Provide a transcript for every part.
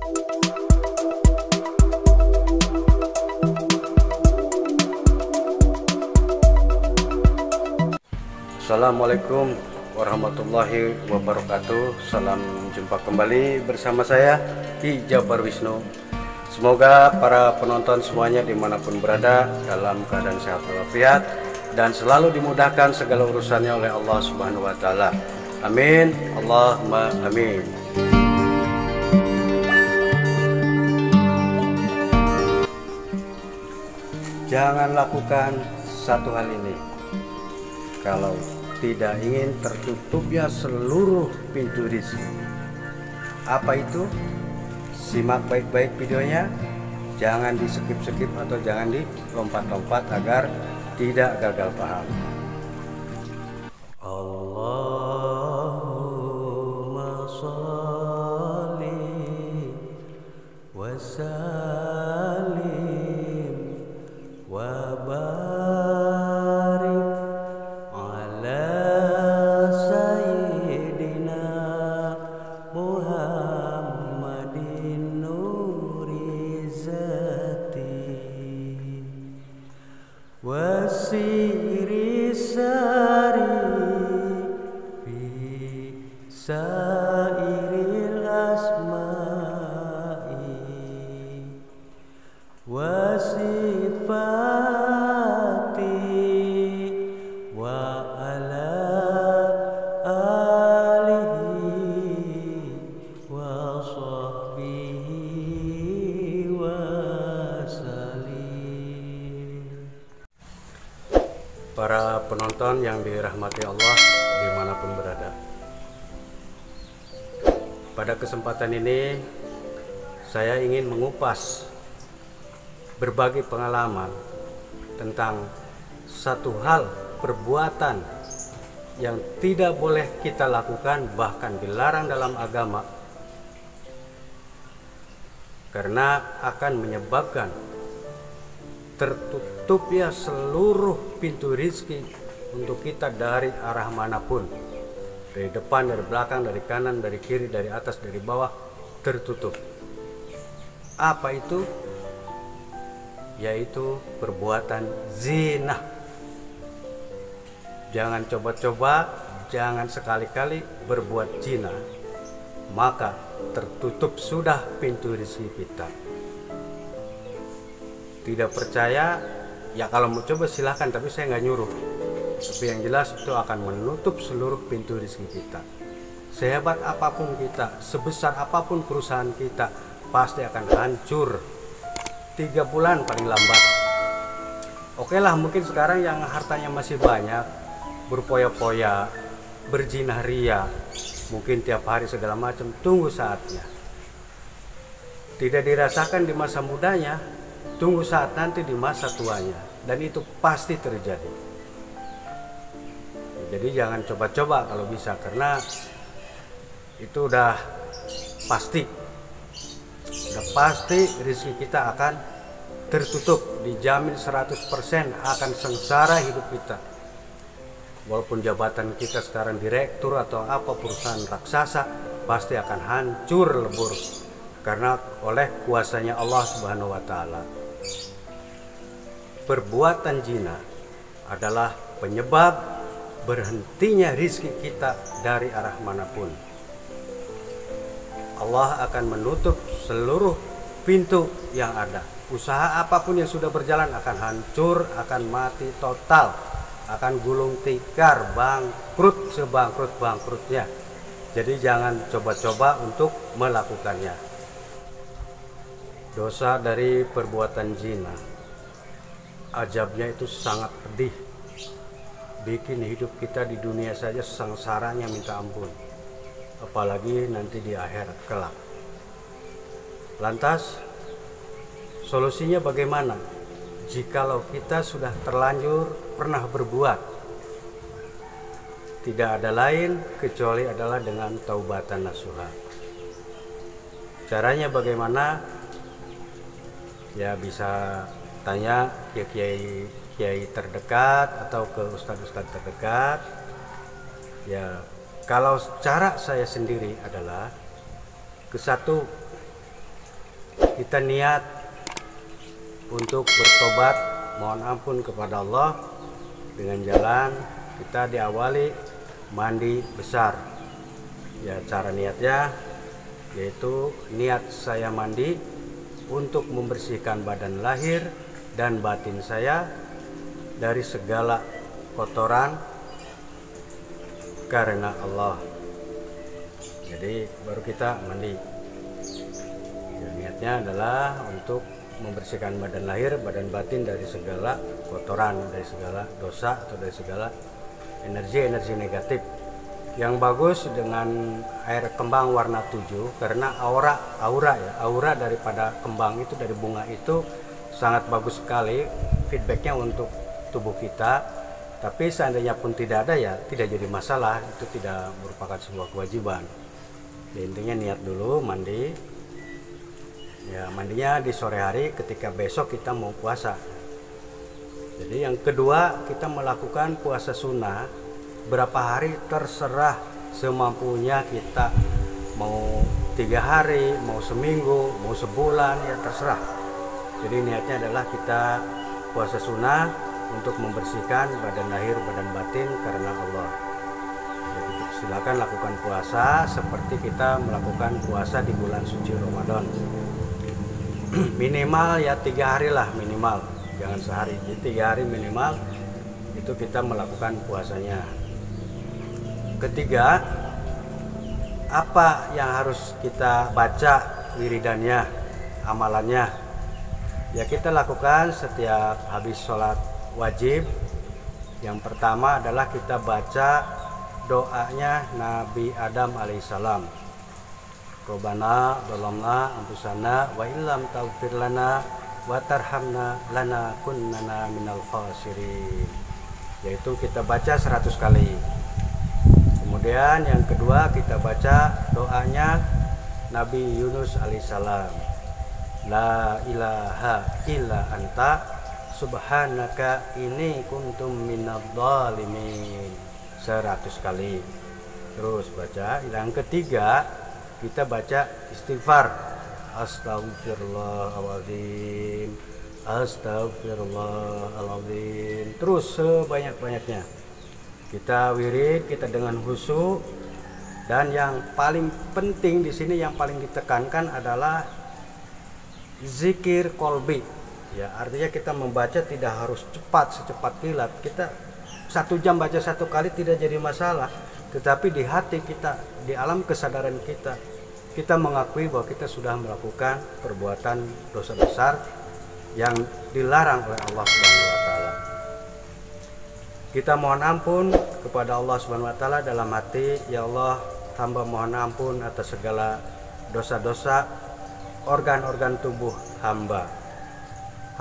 Assalamualaikum warahmatullahi wabarakatuh. Salam jumpa kembali bersama saya Ki Jabar Wisnu. Semoga para penonton semuanya dimanapun berada dalam keadaan sehat walafiat dan selalu dimudahkan segala urusannya oleh Allah Subhanahu wa Ta'ala. Amin, Allahumma amin. Jangan lakukan satu hal ini kalau tidak ingin tertutupnya seluruh pintu rezeki. Apa itu? Simak baik-baik videonya, jangan di skip-skip atau jangan dilompat-lompat agar tidak gagal paham. Allahumma sholli wa sallim wa barik ala sayyidina Muhammadin nuri zati wa siri sari fi sairil asma'i wa sifati wa ala alihi wa sahbihi wa salim. Para penonton yang dirahmati Allah dimanapun berada, pada kesempatan ini saya ingin mengupas berbagai pengalaman tentang satu hal perbuatan yang tidak boleh kita lakukan, bahkan dilarang dalam agama, karena akan menyebabkan tertutupnya seluruh pintu rezeki untuk kita dari arah manapun, dari depan, dari belakang, dari kanan, dari kiri, dari atas, dari bawah, tertutup. Apa itu? Yaitu perbuatan zina. Jangan coba-coba, jangan sekali-kali berbuat zina, maka tertutup sudah pintu rezeki kita. Tidak percaya, ya kalau mau coba silahkan, tapi saya nggak nyuruh. Tapi yang jelas itu akan menutup seluruh pintu rezeki kita. Sehebat apapun kita, sebesar apapun perusahaan kita, pasti akan hancur 3 bulan paling lambat. Oke lah, mungkin sekarang yang hartanya masih banyak, berpoya-poya, berzinah ria, mungkin tiap hari segala macam, tunggu saatnya. Tidak dirasakan di masa mudanya, tunggu saat nanti di masa tuanya, dan itu pasti terjadi. Jadi jangan coba-coba kalau bisa, karena itu udah pasti rezeki kita akan tertutup, dijamin 100% akan sengsara hidup kita. Walaupun jabatan kita sekarang direktur atau apa perusahaan raksasa, pasti akan hancur lebur karena oleh kuasanya Allah Subhanahu wa Ta'ala. Perbuatan zina adalah penyebab berhentinya rezeki kita dari arah manapun. Allah akan menutup seluruh pintu yang ada. Usaha apapun yang sudah berjalan akan hancur, akan mati total, akan gulung tikar, bangkrut sebangkrut-bangkrutnya. Jadi jangan coba-coba untuk melakukannya. Dosa dari perbuatan zina, ajabnya itu sangat pedih, bikin hidup kita di dunia saja sengsaranya minta ampun, apalagi nanti di akhirat kelak. Lantas solusinya bagaimana jikalau kita sudah terlanjur pernah berbuat? Tidak ada lain kecuali adalah dengan taubatan nasuha. Caranya bagaimana? Ya bisa tanya ke kiai terdekat atau ke ustadz-ustadz terdekat. Ya, kalau cara saya sendiri adalah ke satu, kita niat untuk bertobat, mohon ampun kepada Allah dengan jalan kita diawali mandi besar. Ya, cara niatnya yaitu niat saya mandi untuk membersihkan badan lahir dan batin saya dari segala kotoran karena Allah. Jadi baru kita mandi. Ya, niatnya adalah untuk membersihkan badan lahir, badan batin dari segala kotoran, dari segala dosa atau dari segala energi-energi negatif. Yang bagus dengan air kembang warna 7 karena aura daripada kembang itu, dari bunga itu sangat bagus sekali feedbacknya untuk tubuh kita. Tapi seandainya pun tidak ada, ya tidak jadi masalah, itu tidak merupakan sebuah kewajiban. Ya, intinya niat dulu mandi. Ya, mandinya di sore hari ketika besok kita mau puasa. Jadi yang kedua, kita melakukan puasa sunnah berapa hari terserah semampunya kita, mau 3 hari, mau seminggu, mau sebulan, ya terserah. Jadi niatnya adalah kita puasa sunnah untuk membersihkan badan lahir, badan batin karena Allah. Jadi silakan lakukan puasa seperti kita melakukan puasa di bulan suci Ramadan. Minimal ya 3 hari lah minimal, jangan sehari. Jadi 3 hari minimal itu kita melakukan puasanya. Ketiga, apa yang harus kita baca wiridannya, amalannya? Ya, kita lakukan setiap habis sholat wajib. Yang pertama adalah kita baca doanya Nabi Adam alaihissalam. Robbana dolamna anfusana wa illam taghfir lana wa tarhamna lana kunnana minal khasirin. Yaitu kita baca 100 kali. Kemudian yang kedua kita baca doanya Nabi Yunus alaihissalam. La ilaha illa anta subhanaka inni kuntum minadh dhalimin 100 kali. Terus baca. Yang ketiga kita baca istighfar. Astagfirullahaladzim, astagfirullahaladzim. Terus sebanyak-banyaknya. Kita wirid, kita dengan khusyuk. Dan yang paling penting di sini, yang paling ditekankan adalah zikir kolbi. Ya, artinya kita membaca tidak harus cepat, secepat kilat. Kita 1 jam baca 1 kali tidak jadi masalah. Tetapi di hati kita, di alam kesadaran kita, kita mengakui bahwa kita sudah melakukan perbuatan dosa besar yang dilarang oleh Allah Subhanahu wa taala. Kita mohon ampun kepada Allah Subhanahu wa taala dalam hati, ya Allah, hamba mohon ampun atas segala dosa-dosa organ-organ tubuh hamba.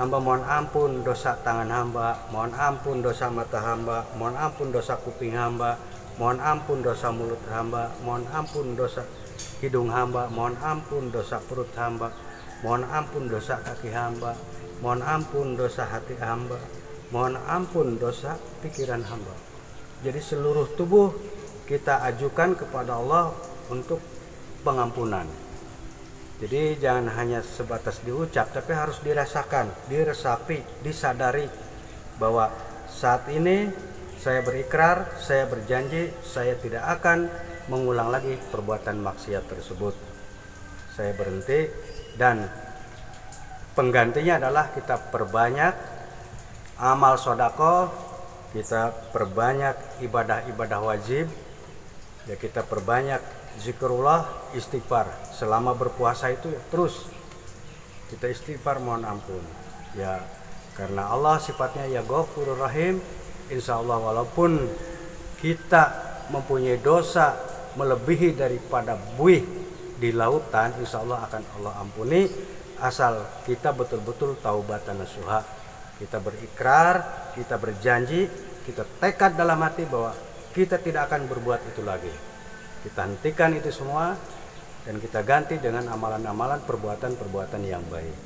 Hamba mohon ampun dosa tangan hamba, mohon ampun dosa mata hamba, mohon ampun dosa kuping hamba, mohon ampun dosa mulut hamba, mohon ampun dosa hidung hamba, mohon ampun dosa perut hamba, mohon ampun dosa kaki hamba, mohon ampun dosa hati hamba, mohon ampun dosa pikiran hamba. Jadi seluruh tubuh kita ajukan kepada Allah untuk pengampunan. Jadi jangan hanya sebatas diucap, tapi harus dirasakan, diresapi, disadari bahwa saat ini saya berikrar, saya berjanji, saya tidak akan mengulang lagi perbuatan maksiat tersebut. Saya berhenti, dan penggantinya adalah kita perbanyak amal sodako, kita perbanyak ibadah-ibadah wajib, ya kita perbanyak zikrullah, istighfar. Selama berpuasa itu terus kita istighfar, mohon ampun. Ya, karena Allah sifatnya ya Ghafurur Rahim. Insya Allah walaupun kita mempunyai dosa melebihi daripada buih di lautan, insya Allah akan Allah ampuni, asal kita betul-betul taubatan nasuha. Kita berikrar, kita berjanji, kita tekad dalam hati bahwa kita tidak akan berbuat itu lagi. Kita hentikan itu semua dan kita ganti dengan amalan-amalan, perbuatan-perbuatan yang baik.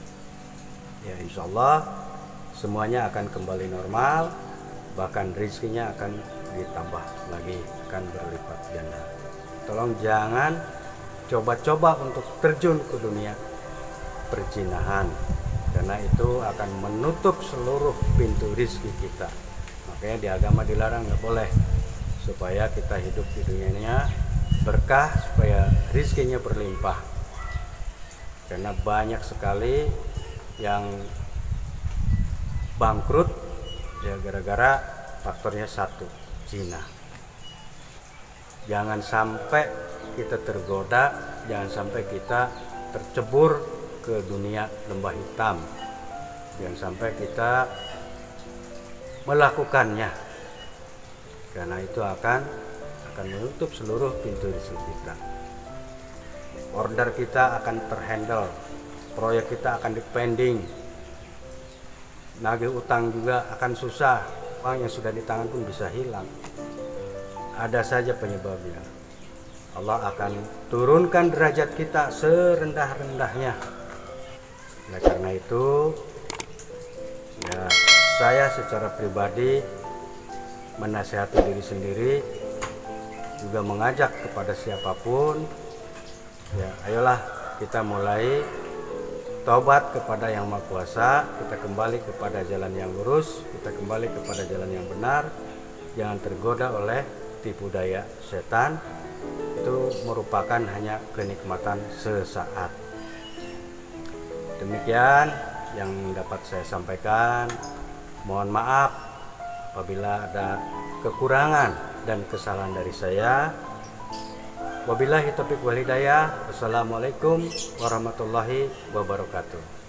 Ya, insya Allah semuanya akan kembali normal, bahkan rezekinya akan ditambah lagi, akan berlipat ganda. Tolong jangan coba-coba untuk terjun ke dunia perzinahan, karena itu akan menutup seluruh pintu rizki kita. Makanya di agama dilarang, nggak boleh, supaya kita hidup di dunianya berkah, supaya rizkinya berlimpah. Karena banyak sekali yang bangkrut ya gara-gara faktornya satu, zina. Jangan sampai kita tergoda, jangan sampai kita tercebur ke dunia lembah hitam, jangan sampai kita melakukannya, karena itu akan menutup seluruh pintu rezeki kita. Order kita akan terhandle, proyek kita akan dipending, nagih utang juga akan susah, uang yang sudah di tangan pun bisa hilang. Ada saja penyebabnya. Allah akan turunkan derajat kita serendah-rendahnya. Nah, karena itu ya, saya secara pribadi menasihati diri sendiri, juga mengajak kepada siapapun, ya ayolah kita mulai taubat kepada Yang Maha Kuasa, kita kembali kepada jalan yang lurus, kita kembali kepada jalan yang benar, jangan tergoda oleh tipu daya setan. Itu merupakan hanya kenikmatan sesaat. Demikian yang dapat saya sampaikan. Mohon maaf apabila ada kekurangan dan kesalahan dari saya. Wabillahi taufiq wal hidayah. Wassalamualaikum warahmatullahi wabarakatuh.